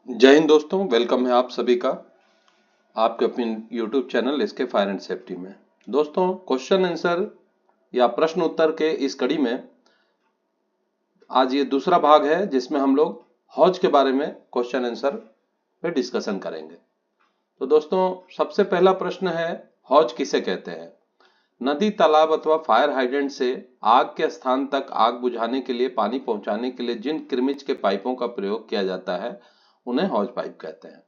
जय हिंद दोस्तों, वेलकम है आप सभी का आपके अपने यूट्यूब चैनल इसके फायर एंड सेफ्टी में। दोस्तों, क्वेश्चन आंसर या प्रश्न उत्तर के इस कड़ी में आज ये दूसरा भाग है जिसमें हम लोग हौज के बारे में क्वेश्चन आंसर पे डिस्कशन करेंगे। तो दोस्तों, सबसे पहला प्रश्न है, हौज किसे कहते हैं? नदी, तालाब अथवा फायर हाइडेंट से आग के स्थान तक आग बुझाने के लिए पानी पहुंचाने के लिए जिन किरमिच के पाइपों का प्रयोग किया जाता है उन्हें हौज पाइप कहते हैं।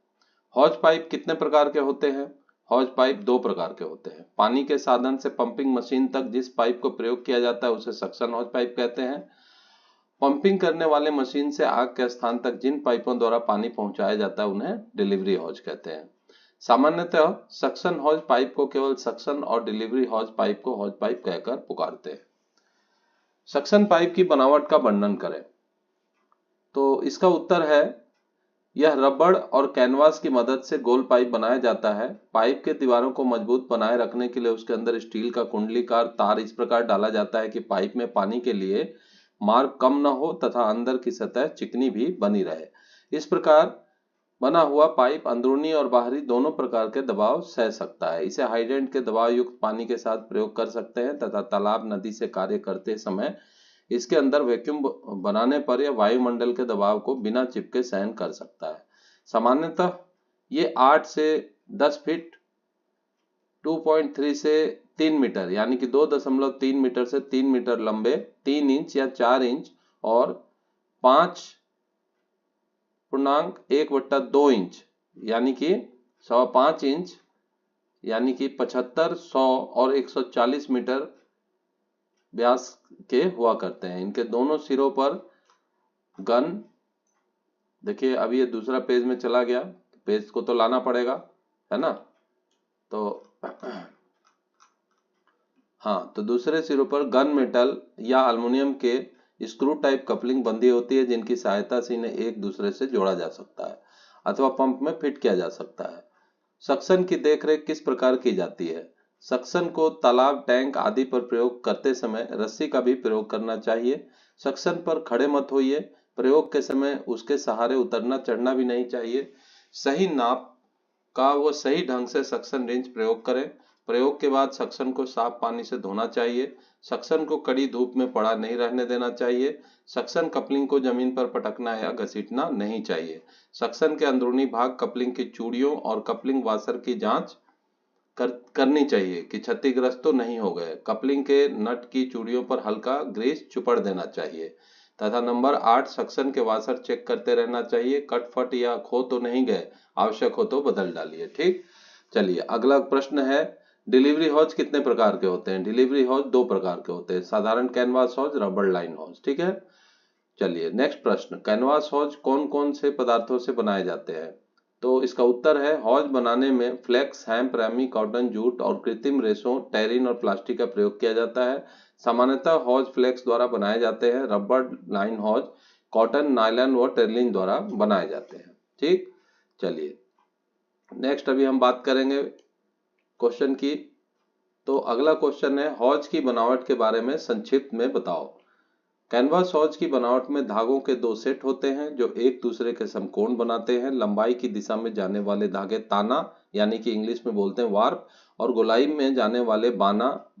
हौज पाइप कितने प्रकार के होते हैं? हौज पाइप दो प्रकार के होते हैं। पानी के साधन से पंपिंग मशीन तक जिस पाइप को प्रयोग किया जाता है उसे सक्शन हौज पाइप कहते हैं। पंपिंग करने वाले मशीन से आग के स्थान तक जिन पाइपों द्वारा पानी पहुंचाया जाता है उन्हें डिलीवरी हौज कहते हैं। सामान्यतः सक्शन हौज पाइप को केवल सक्शन और डिलीवरी हौज पाइप को हौज पाइप कहकर पुकारते हैं। सक्शन पाइप की बनावट का वर्णन करें। तो इसका उत्तर है, यह रबड़ और कैनवास की मदद से गोल पाइप बनाया जाता है। पाइप के दीवारों को मजबूत बनाए रखने के लिए उसके अंदर स्टील का कुंडलीकार तार इस प्रकार डाला जाता है कि पाइप में पानी के लिए मार्ग कम न हो तथा अंदर की सतह चिकनी भी बनी रहे। इस प्रकार बना हुआ पाइप अंदरूनी और बाहरी दोनों प्रकार के दबाव सह सकता है। इसे हाइड्रेंट के दबाव युक्त पानी के साथ प्रयोग कर सकते हैं तथा तालाब, नदी से कार्य करते समय इसके अंदर वैक्यूम बनाने पर यह वायुमंडल के दबाव को बिना चिपके सहन कर सकता है। सामान्यतः ये 8 से 10 फीट 2.3 से 3 मीटर यानी कि 2.3 मीटर से 3 मीटर लंबे, 3 इंच या 4 इंच और 5.1/2 इंच यानी कि 5.25 इंच यानी कि 75, 100 और 140 मीटर व्यास के हुआ करते हैं। इनके दोनों सिरों पर गन, देखिए अभी ये दूसरा पेज में चला गया, पेज को तो लाना पड़ेगा, है ना। तो हाँ, तो दूसरे सिरों पर गन मेटल या एल्युमिनियम के स्क्रू टाइप कपलिंग बंधी होती है जिनकी सहायता से इन्हें एक दूसरे से जोड़ा जा सकता है अथवा पंप में फिट किया जा सकता है। सक्शन की देखरेख किस प्रकार की जाती है? सक्शन को तालाब, टैंक आदि पर प्रयोग करते समय रस्सी का भी प्रयोग करना चाहिए। सक्शन पर खड़े मत होइए। प्रयोग के समय उसके सहारे उतरना चढ़ना भी नहीं चाहिए। सही नाप का व सही ढंग से सक्शन रेंज प्रयोग करें। प्रयोग के बाद सक्शन को साफ पानी से धोना चाहिए। सक्शन को कड़ी धूप में पड़ा नहीं रहने देना चाहिए। सक्शन कपलिंग को जमीन पर पटकना या घसीटना नहीं चाहिए। सक्शन के अंदरूनी भाग कपलिंग की चूड़ियों और कपलिंग वाशर की जांच करनी चाहिए कि क्षतिग्रस्त तो नहीं हो गए। कपलिंग के नट की चूड़ियों पर हल्का ग्रीस चुपड़ देना चाहिए तथा नंबर 8 सक्शन के वाशर चेक करते रहना चाहिए। कट फट या खो तो नहीं गए, आवश्यक हो तो बदल डालिए। ठीक, चलिए अगला प्रश्न है, डिलीवरी हौज कितने प्रकार के होते हैं? डिलीवरी हौज दो प्रकार के होते हैं, साधारण कैनवास हौज, रबड़ लाइन हौज। ठीक है, चलिए नेक्स्ट प्रश्न, कैनवास हौज कौन कौन से पदार्थों से बनाए जाते हैं? तो इसका उत्तर है, हौज बनाने में flax, hemp, ramie, cotton, jute और कृत्रिम रेशों, टेरिन और प्लास्टिक का प्रयोग किया जाता है। सामान्यतः हौज फ्लेक्स द्वारा बनाए जाते हैं। रबड़ लाइन हौज कॉटन, नायलॉन व टेरिन द्वारा बनाए जाते हैं। ठीक, चलिए नेक्स्ट अभी हम बात करेंगे क्वेश्चन की। तो अगला क्वेश्चन है, हौज की बनावट के बारे में संक्षिप्त में बताओ। कैनवास हौज की बनावट में धागों के दो सेट होते हैं जो एक दूसरे के समकोण बनाते हैं। लंबाई की दिशा में जाने वाले धागे ताना यानी कि इंग्लिश में बोलते हैं वार्प, और गोलाई में जाने वाले बाना,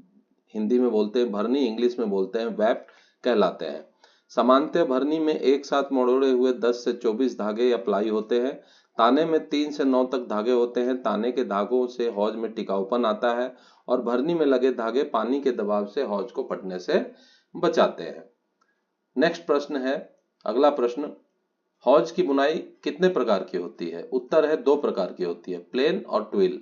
हिंदी में बोलते हैं भरनी, इंग्लिश में बोलते हैं वेफ्ट कहलाते हैं। सामान्यतः भरनी में एक साथ मोड़े हुए 10 से 24 धागे या प्लाई होते हैं। ताने में 3 से 9 तक धागे होते हैं। ताने के धागों से हौज में टिकाऊपन आता है और भरनी में लगे धागे पानी के दबाव से हौज को फटने से बचाते हैं। नेक्स्ट प्रश्न है, अगला प्रश्न, हौज की बुनाई कितने प्रकार की होती है? उत्तर है, दो प्रकार की होती है, प्लेन और ट्विल।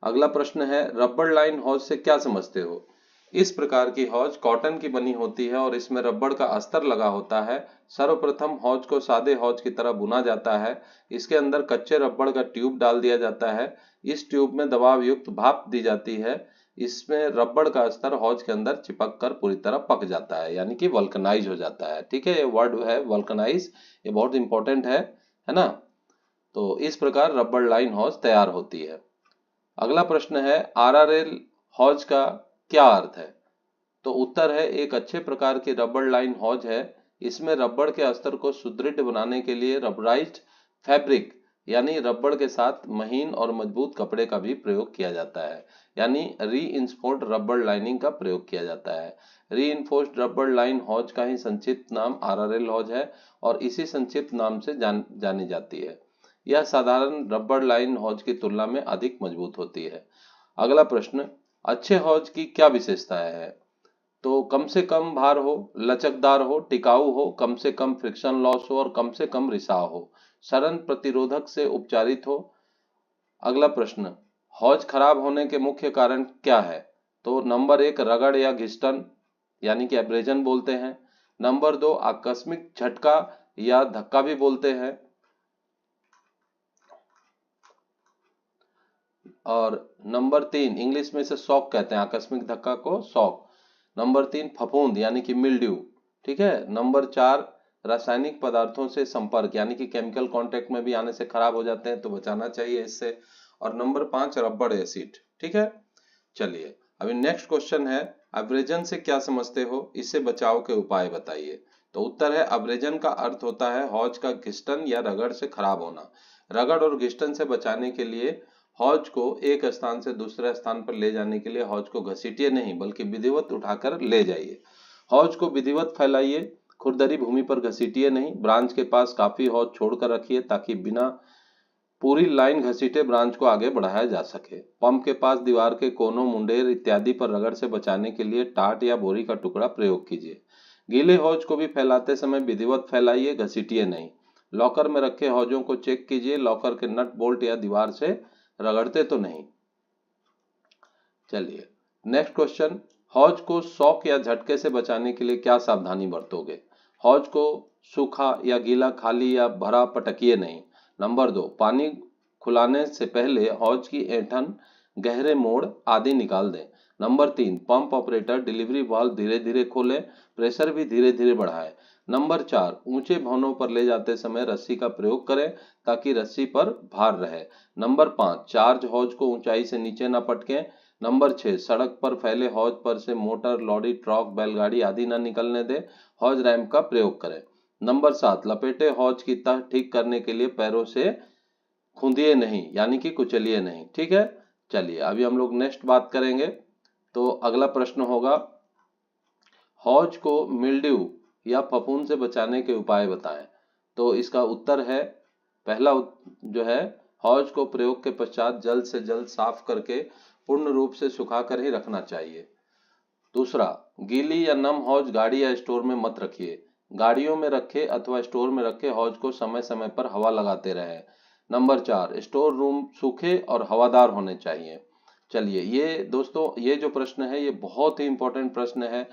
अगला प्रश्न है, रबड़ लाइन हौज से क्या समझते हो? इस प्रकार की हौज कॉटन की बनी होती है और इसमें रबड़ का अस्तर लगा होता है। सर्वप्रथम हौज को सादे हौज की तरह बुना जाता है। इसके अंदर कच्चे रबड़ का ट्यूब डाल दिया जाता है। इस ट्यूब में दबाव युक्त भाप दी जाती है। इसमें रबड़ का अस्तर हौज के अंदर चिपक कर पूरी तरह पक जाता है यानी कि वल्कनाइज हो जाता है। ठीक है, ये वर्ड है वल्कनाइज, ये बहुत इंपॉर्टेंट है ना। तो इस प्रकार रबड़ लाइन हौज तैयार होती है। अगला प्रश्न है, आरआरएल हौज का क्या अर्थ है? तो उत्तर है, एक अच्छे प्रकार की रबड़ लाइन हौज है। इसमें रबड़ के अस्तर को सुदृढ़ बनाने के लिए रबराइज्ड फैब्रिक यानी रबड़ के साथ महीन और मजबूत कपड़े का भी प्रयोग किया जाता है, यानी रीइंफोर्स्ड रबड़ लाइनिंग का प्रयोग किया जाता है। रीइंफोर्स्ड रबड़ लाइन हौज का ही संक्षिप्त नाम RRL हौज है और इसी संक्षिप्त नाम से जानी जाती है। यह साधारण रबड़ लाइन हौज की तुलना में अधिक मजबूत होती है। अगला प्रश्न, अच्छे हौज की क्या विशेषताएं है? तो कम से कम भार हो, लचकदार हो, टिकाऊ हो, कम से कम फ्रिक्शन लॉस हो और कम से कम रिसाव हो, क्षरण प्रतिरोधक से उपचारित हो। अगला प्रश्न, हौज खराब होने के मुख्य कारण क्या है? तो नंबर 1 रगड़ या घिस्टन यानी कि एब्रेजन बोलते हैं। नंबर 2 आकस्मिक झटका या धक्का भी बोलते हैं। और नंबर 3 इंग्लिश में से शॉक कहते हैं, आकस्मिक धक्का को शॉक। नंबर 3 फफूंद यानी कि मिल्ड्यू, ठीक है। नंबर 4 रासायनिक पदार्थों से संपर्क यानी कि केमिकल कांटेक्ट में भी आने से खराब हो जाते हैं, तो बचाना चाहिए इससे। और नंबर 5 रबड़ एसिड, ठीक है। चलिए अभी नेक्स्ट क्वेश्चन है, अब्रेजन से क्या समझते हो, इससे बचाव के उपाय बताइए। तो उत्तर है अब्रेजन का अर्थ होता है हौज का घिस्टन या रगड़ से खराब होना। रगड़ और घिस्टन से बचाने के लिए हौज को एक स्थान से दूसरे स्थान पर ले जाने के लिए हौज को घसीटिए नहीं बल्कि विधिवत उठाकर ले जाइए। हौज को विधिवत फैलाइए, खुरदरी भूमि पर घसीटिए नहीं। ब्रांच के पास काफी हौज छोड़कर रखिए ताकि बिना पूरी लाइन घसीटे ब्रांच को आगे बढ़ाया जा सके। पंप के पास दीवार के कोनों, मुंडेर इत्यादि पर रगड़ से बचाने के लिए टाट या बोरी का टुकड़ा प्रयोग कीजिए। गीले हौज को भी फैलाते समय विधिवत फैलाइए, घसीटिए नहीं। लॉकर में रखे हौजों को चेक कीजिए, लॉकर के नट बोल्ट या दीवार से रगड़ते तो नहीं। चलिए नेक्स्ट क्वेश्चन, हौज को शॉक या झटके से बचाने के लिए क्या सावधानी बरतोगे? हौज को सूखा या गीला, खाली या भरा पटकिए नहीं। नंबर 2 पानी खुलाने से पहले हौज की ऐंठन, गहरे मोड़ आदि निकाल दें। Number 3 pump operator delivery valve धीरे धीरे खोलें, प्रेशर भी धीरे धीरे बढ़ाएं। नंबर 4 ऊंचे भवनों पर ले जाते समय रस्सी का प्रयोग करें ताकि रस्सी पर भार रहे। नंबर 5 चार्ज हौज को ऊंचाई से नीचे न पटकें। नंबर 6 सड़क पर फैले हौज पर से मोटर, लॉरी, ट्रक, बैलगाड़ी आदि न निकलने दें, हौज रैंप का प्रयोग करें। नंबर 7 लपेटे हौज की तह ठीक करने के लिए पैरों से खूंदिए नहीं यानी कि कुचलिए नहीं, ठीक है। चलिए अभी हम लोग नेक्स्ट बात करेंगे। तो अगला प्रश्न होगा, हौज को मिल्ड्यू या फफूंद से बचाने के उपाय बताएं। तो इसका उत्तर है, पहला जो है, हौज को प्रयोग के पश्चात जल्द से जल्द साफ करके पूर्ण रूप से सुखाकर ही रखना चाहिए। दूसरा, गीली या नम हौज गाड़ी या स्टोर में मत रखिए। गाड़ियों में रखे अथवा स्टोर में रखे हौज को समय समय पर हवा लगाते रहें। नंबर 4 स्टोर रूम सूखे और हवादार होने चाहिए। चलिए ये दोस्तों, ये जो प्रश्न है ये बहुत ही इंपॉर्टेंट प्रश्न है,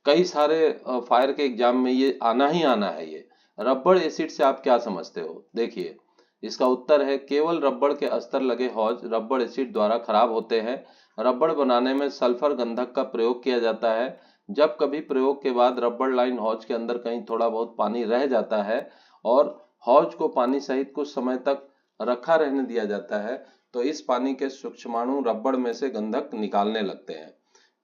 कई सारे फायर के एग्जाम में ये आना ही आना है। ये रबड़ एसिड से आप क्या समझते हो? देखिए इसका उत्तर है, केवल रबड़ के अस्तर लगे हौज रबड़ एसिड द्वारा खराब होते हैं। रबड़ बनाने में सल्फर गंधक का प्रयोग किया जाता है। जब कभी प्रयोग के बाद रबड़ लाइन हौज के अंदर कहीं थोड़ा बहुत पानी रह जाता है और हौज को पानी सहित कुछ समय तक रखा रहने दिया जाता है, तो इस पानी के सूक्ष्माणु रबड़ में से गंधक निकालने लगते हैं।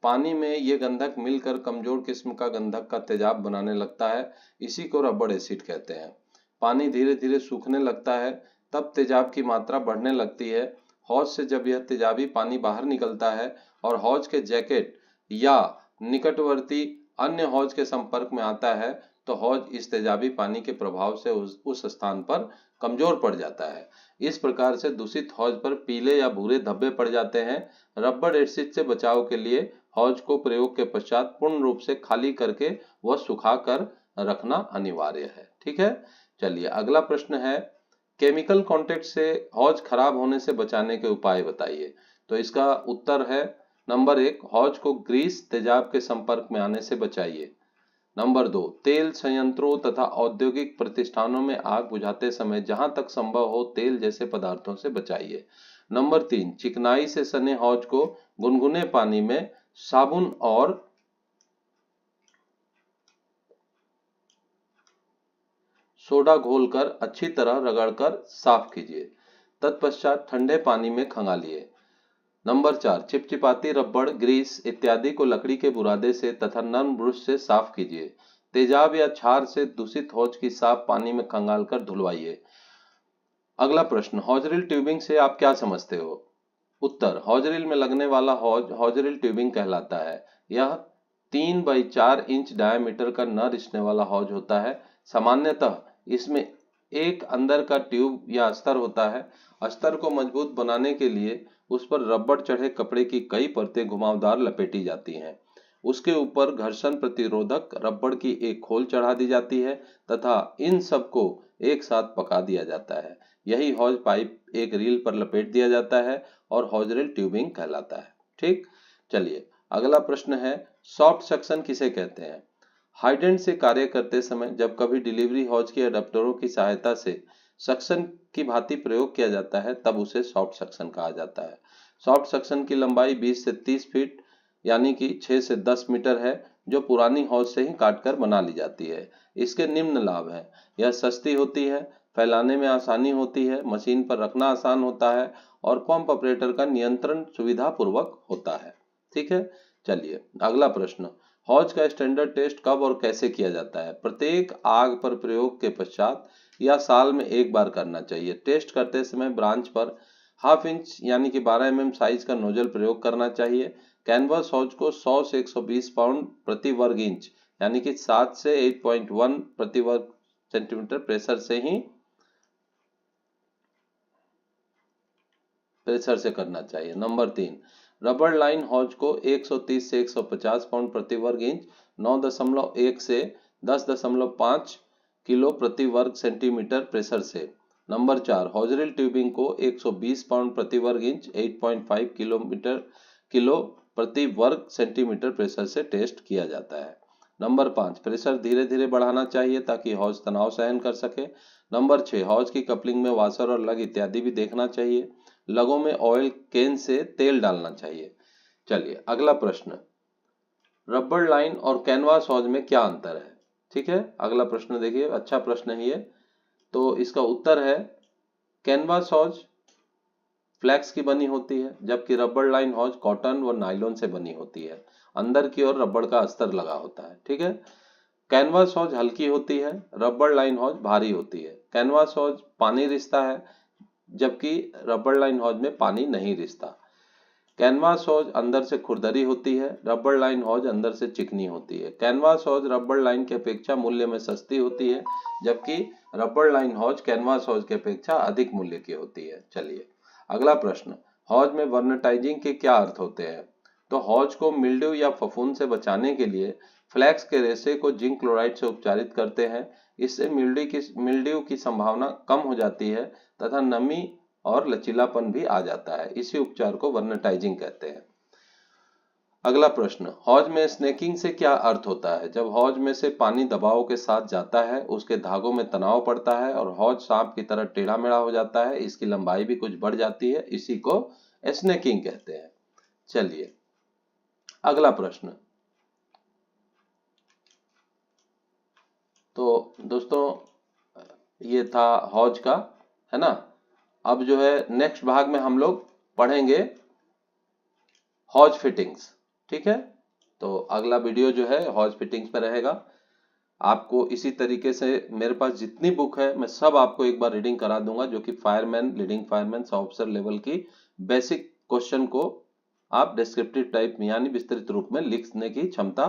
पानी में ये गंधक मिलकर कमजोर किस्म का गंधक का तेजाब बनाने लगता है, इसी को रबड़ एसिड कहते हैं। पानी धीरे धीरे सूखने लगता है, तब तेजाब की मात्रा बढ़ने लगती है। हौज से जब यह तेजाबी पानी बाहर निकलता है और हौज के जैकेट या निकटवर्ती अन्य हौज के संपर्क में आता है, तो हौज इस तेजाबी पानी के प्रभाव से उस स्थान पर कमजोर पड़ जाता है। इस प्रकार से दूषित हौज पर पीले या भूरे धब्बे पड़ जाते हैं। रबड़ एसिड से बचाव के लिए हौज को प्रयोग के पश्चात पूर्ण रूप से खाली करके वह सुखा कर रखना अनिवार्य है, ठीक है। चलिए अगला प्रश्न है, केमिकल कांटेक्ट से हौज खराब होने से बचाने के उपाय बताइए। तो इसका उत्तर है, नंबर 1 हौज को ग्रीस, तेजाब के संपर्क में आने से बचाइए। नंबर 2 तेल संयंत्रों तथा औद्योगिक प्रतिष्ठानों में आग बुझाते समय जहां तक संभव हो तेल जैसे पदार्थों से बचाइए। नंबर 3 चिकनाई से सने हौज को गुनगुने पानी में साबुन और सोडा घोलकर अच्छी तरह रगड़कर साफ कीजिए, तत्पश्चात ठंडे पानी में खंगालिए। नंबर 4 चिपचिपाती रबड़, ग्रीस इत्यादि को लकड़ी के बुरादे से तथा नर्म ब्रश से साफ कीजिए। तेजाब या क्षार से दूषित हौज की साफ पानी में खंगालकर धुलवाइए। अगला प्रश्न, हॉज रील ट्यूबिंग से आप क्या समझते हो? उत्तर, हॉज रील में लगने वाला हॉज हॉज रील ट्यूबिंग कहलाता है। यह 3 बाई 4 इंच डायमीटर का न रिसने वाला हॉज होता है। सामान्यतः इसमें एक अंदर का ट्यूब या अस्तर होता है। अस्तर को मजबूत बनाने के लिए उस पर रबड़ चढ़े कपड़े की कई परतें घुमावदार लपेटी जाती हैं। उसके ऊपर घर्षण प्रतिरोधक रबड़ की एक खोल चढ़ा दी जाती है तथा इन सबको एक साथ पका दिया जाता है। यही हॉज पाइप एक रील पर लपेट दिया जाता है और हॉज रील ट्यूबिंग कहलाता है। ठीक, चलिए अगला प्रश्न है, सॉफ्ट सक्शन किसे कहते हैं? हाइडेंट से कार्य करते समय जब कभी डिलीवरी हॉज के अडेप्टरों की सहायता से सक्शन की भांति प्रयोग किया जाता है तब उसे सॉफ्ट सक्शन कहा जाता है। सॉफ्ट सक्शन की लंबाई 20 से 30 फीट यानी कि 6 से 10 मीटर है, जो पुरानी हौज से ही काटकर बना ली जाती है। इसके निम्न लाभ हैं, यह सस्ती होती है, फैलाने में आसानी होती है, मशीन पर रखना आसान होता है और पंप ऑपरेटर का नियंत्रण सुविधा पूर्वक होता है। ठीक है, चलिए अगला प्रश्न, हौज का स्टैंडर्ड टेस्ट कब और कैसे किया जाता है? प्रत्येक आग पर प्रयोग के पश्चात या साल में एक बार करना चाहिए। टेस्ट करते समय ब्रांच पर ½ इंच यानी कि 12 mm साइज का नोजल प्रयोग करना चाहिए। कैनवास हौज को 100 से 120 पाउंड प्रति वर्ग इंच यानी कि 7 से 8.1 प्रति वर्ग सेंटीमीटर प्रेशर से करना चाहिए। नंबर 3, रबड़ लाइन हौज को 130 से 150 पाउंड प्रति वर्ग इंच 9.1 से 10.5 किलो प्रति वर्ग सेंटीमीटर प्रेशर से। नंबर 4, हौज रील ट्यूबिंग को 120 पाउंड प्रति वर्ग इंच 8.5 किलो प्रति वर्ग सेंटीमीटर प्रेशर से टेस्ट किया जाता है। नंबर 5, प्रेशर धीरे धीरे बढ़ाना चाहिए ताकि हौज तनाव सहन कर सके। नंबर 6, हौज की कपलिंग में वाशर और लग इत्यादि भी देखना चाहिए। लगों में ऑयल केन से तेल डालना चाहिए। चलिए अगला प्रश्न, रबड़ लाइन और कैनवास हौज में क्या अंतर है? ठीक है, अगला प्रश्न देखिए, अच्छा प्रश्न है ये। तो इसका उत्तर है, कैनवास हौज फ्लैक्स की बनी होती है जबकि रबड़ लाइन हौज कॉटन व नायलॉन से बनी होती है। अंदर की ओर रबड़ का अस्तर लगा होता है। ठीक है, कैनवास हौज हल्की होती है, रबड़ लाइन हौज भारी होती है। कैनवास हौज पानी रिसता है जबकि रबड़ लाइन हौज में पानी नहीं रिसता। कैनवास हौज अंदर से खुरदरी होती है, रबड़ लाइन हौज अंदर से चिकनी होती है। कैनवास हौज रबड़ लाइन की अपेक्षा मूल्य में सस्ती होती है जबकि रबड़ लाइन हौज कैनवास हौज की अपेक्षा अधिक मूल्य की होती है। चलिए अगला प्रश्न, हौज में वर्नेटाइजिंग के क्या अर्थ होते हैं? तो हौज को मिल्ड्यू या फफूंद से बचाने के लिए फ्लैक्स के रेशे को जिंक क्लोराइड से उपचारित करते हैं। इससे मिल्ड्यू की संभावना कम हो जाती है तथा नमी और लचीलापन भी आ जाता है। इसी उपचार को वर्नेटाइजिंग कहते हैं। अगला प्रश्न, हौज में स्नेकिंग से क्या अर्थ होता है? जब हौज में से पानी दबाव के साथ जाता है उसके धागों में तनाव पड़ता है और हौज सांप की तरह टेढ़ा मेढ़ा हो जाता है। इसकी लंबाई भी कुछ बढ़ जाती है, इसी को स्नेकिंग कहते हैं। चलिए अगला प्रश्न, तो दोस्तों ये था हौज का, है ना। अब जो है नेक्स्ट भाग में हम लोग पढ़ेंगे हौज फिटिंग्स। ठीक है, तो अगला वीडियो जो है हौज फिटिंग्स पे रहेगा। आपको इसी तरीके से मेरे पास जितनी बुक है मैं सब आपको एक बार रीडिंग करा दूंगा, जो कि fireman, leading fireman, officer level की बेसिक क्वेश्चन को आप डिस्क्रिप्टिव टाइप में यानी विस्तृत रूप में लिखने की क्षमता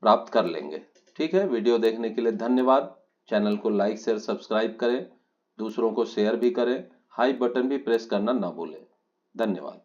प्राप्त कर लेंगे। ठीक है, वीडियो देखने के लिए धन्यवाद। चैनल को लाइक शेयर सब्सक्राइब करें, दूसरों को शेयर भी करें, हाई बटन भी प्रेस करना ना भूलें। धन्यवाद।